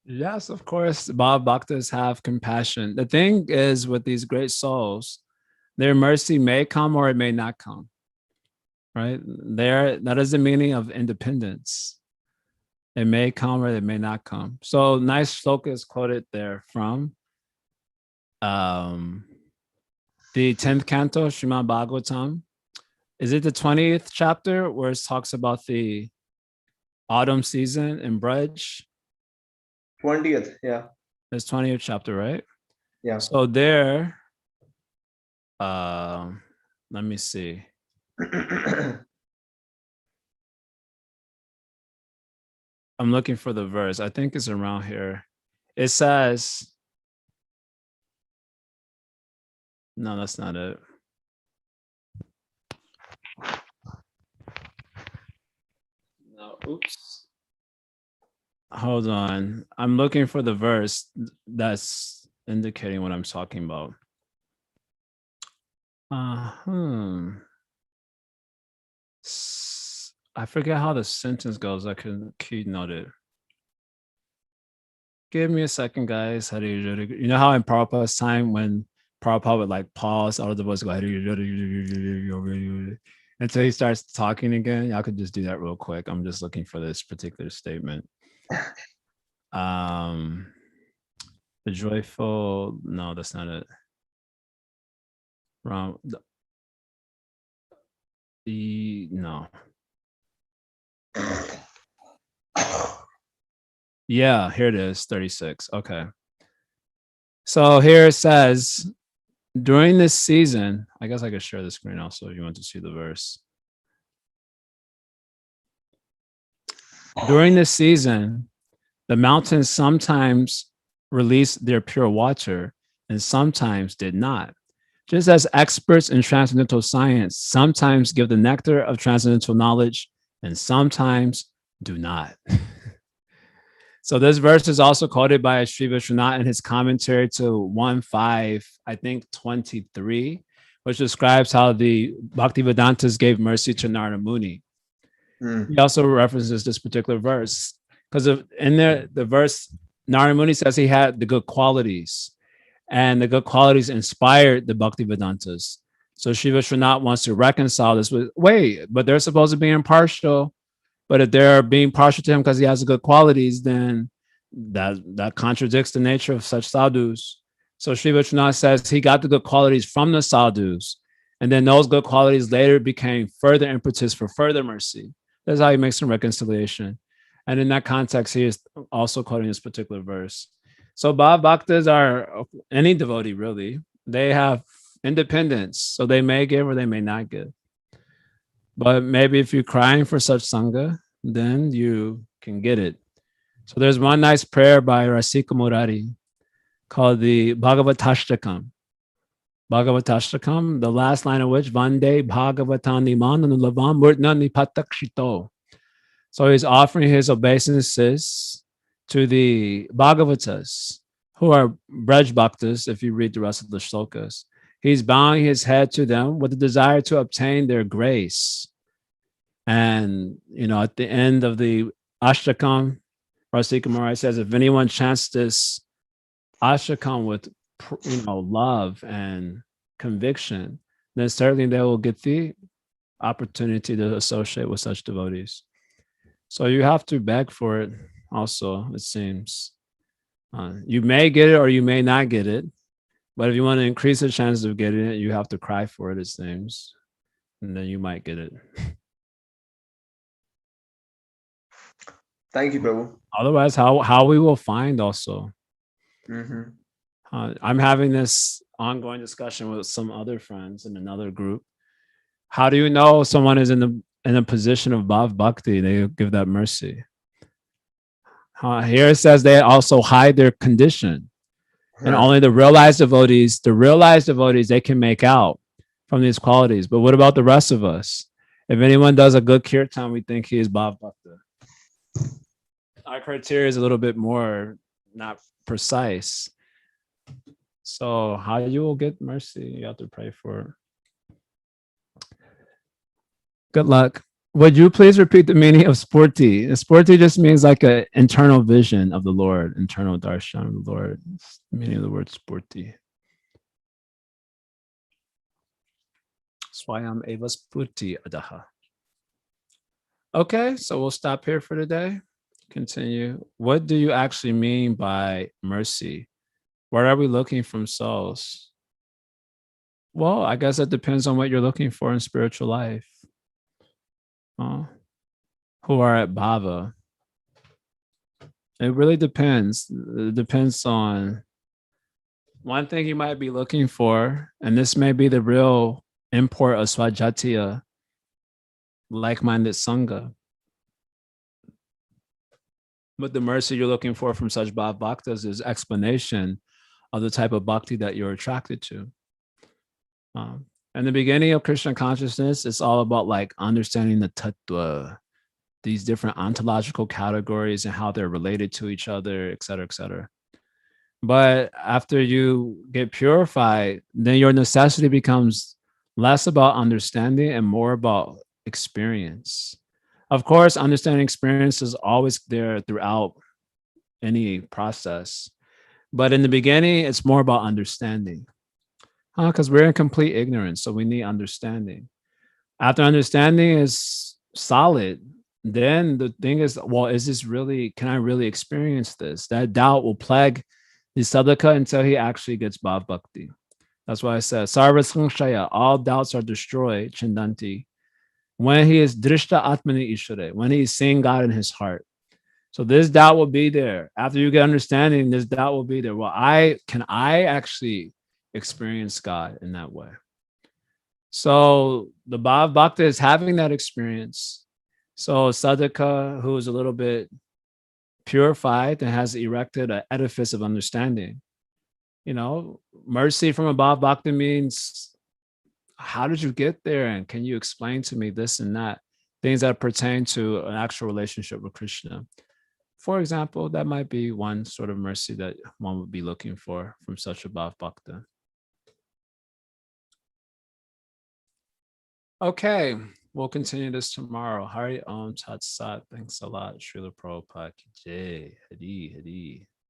Yes, of course, Bhav Bhaktas have compassion. The thing is with these great souls, their mercy may come or it may not come. Right? That is the meaning of independence. It may come or it may not come. So nice sloka is quoted there from the 10th canto, Srimad Bhagavatam. Is it the 20th chapter where it talks about the autumn season in Braj? 20th, yeah. It's 20th chapter, right? Yeah. So there, let me see. I'm looking for the verse. I think it's around here. It says, no, that's not it. No, oops. Hold on. I'm looking for the verse that's indicating what I'm talking about. I forget how the sentence goes. I can keynote it. Give me a second, guys. You know how in Prabhupada's time when Prabhupada would like pause, all of the voice go until he starts talking again. Y'all could just do that real quick. I'm just looking for this particular statement. The joyful, no, that's not it. Wrong. No. Yeah, here it is, 36. Okay. So here it says, during this season, I guess I could share the screen also if you want to see the verse. During this season, the mountains sometimes release their pure water and sometimes did not. Just as experts in transcendental science sometimes give the nectar of transcendental knowledge and sometimes do not. So this verse is also quoted by Sri Vishwanath in his commentary to 1.5, I think 23, which describes how the Bhaktivedantas gave mercy to Narada Muni. He also references this particular verse because in there, the verse, Narada Muni says he had the good qualities and the good qualities inspired the Bhaktivedantas. So Sri Vishwanath wants to reconcile this with, wait, but they're supposed to be impartial. But if they're being partial to him because he has the good qualities, then that contradicts the nature of such sadhus. So Sri Vishwanath says he got the good qualities from the sadhus, and then those good qualities later became further impetus for further mercy. That's how he makes some reconciliation. And in that context, he is also quoting this particular verse. So Bhav Bhaktas are any devotee, really. They have independence. So they may give or they may not give. But maybe if you're crying for such sangha, then you can get it. So there's one nice prayer by Rasika Murari called the Bhagavatashtakam. Bhagavatashtakam, the last line of which, Vande Bhagavatani Mananulavam Murtnani Patakshito. So he's offering his obeisances to the Bhagavatas, who are Braj Bhaktas, if you read the rest of the shlokas. He's bowing his head to them with the desire to obtain their grace. And, at the end of the Ashtakam, Rasika Murari says, if anyone chants this Ashtakam with, love and conviction, then certainly they will get the opportunity to associate with such devotees. So you have to beg for it also, it seems. You may get it or you may not get it. But if you want to increase the chances of getting it, you have to cry for it, it seems. And then you might get it. Thank you, Prabhu. Otherwise, how we will find also. Mm-hmm. I'm having this ongoing discussion with some other friends in another group. How do you know someone is in a position of Bhav Bhakti? They give that mercy. Here it says they also hide their condition. And only the realized devotees, they can make out from these qualities. But what about the rest of us? If anyone does a good kirtan, we think he is Bhav Bhakta. Our criteria is a little bit more not precise. So how you will get mercy, you have to pray for it. Good luck. Would you please repeat the meaning of sporti? Sporti just means like an internal vision of the Lord, internal darshan of the Lord. It's the meaning of the word sporti. Swayam eva spurti adaha. Okay, so we'll stop here for today. Continue. What do you actually mean by mercy? What are we looking from souls? Well, I guess it depends on what you're looking for in spiritual life. Who are at bhava. It really depends. It depends on one thing you might be looking for, and this may be the real import of swajatiya, like-minded sangha. But the mercy you're looking for from such bhav bhaktas is explanation of the type of bhakti that you're attracted to. In the beginning of Krishna consciousness, it's all about like understanding the tattva, these different ontological categories and how they're related to each other, et cetera, et cetera. But after you get purified, then your necessity becomes less about understanding and more about experience. Of course, understanding experience is always there throughout any process. But in the beginning, it's more about understanding. Because we're in complete ignorance, so we need understanding. After understanding is solid, then the thing is, well, is this really, can I really experience this? That doubt will plague the sadhaka until he actually gets Bhav Bhakti. That's why I said, Sarva Samshaya, all doubts are destroyed, Chindanti, when he is Drishta Atmani Ishvare, when he is seeing God in his heart. So this doubt will be there. After you get understanding, this doubt will be there. Well, can I actually experience God in that way? So the Bhav Bhakta is having that experience. So sadhaka, who is a little bit purified and has erected an edifice of understanding. Mercy from a Bhav Bhakta means, how did you get there? And can you explain to me this and that? Things that pertain to an actual relationship with Krishna. For example, that might be one sort of mercy that one would be looking for from such a Bhav Bhakta. Okay, we'll continue this tomorrow. Hari Om Tat Sat. Thanks a lot. Srila Prabhupada ki Jai. Hari Hari.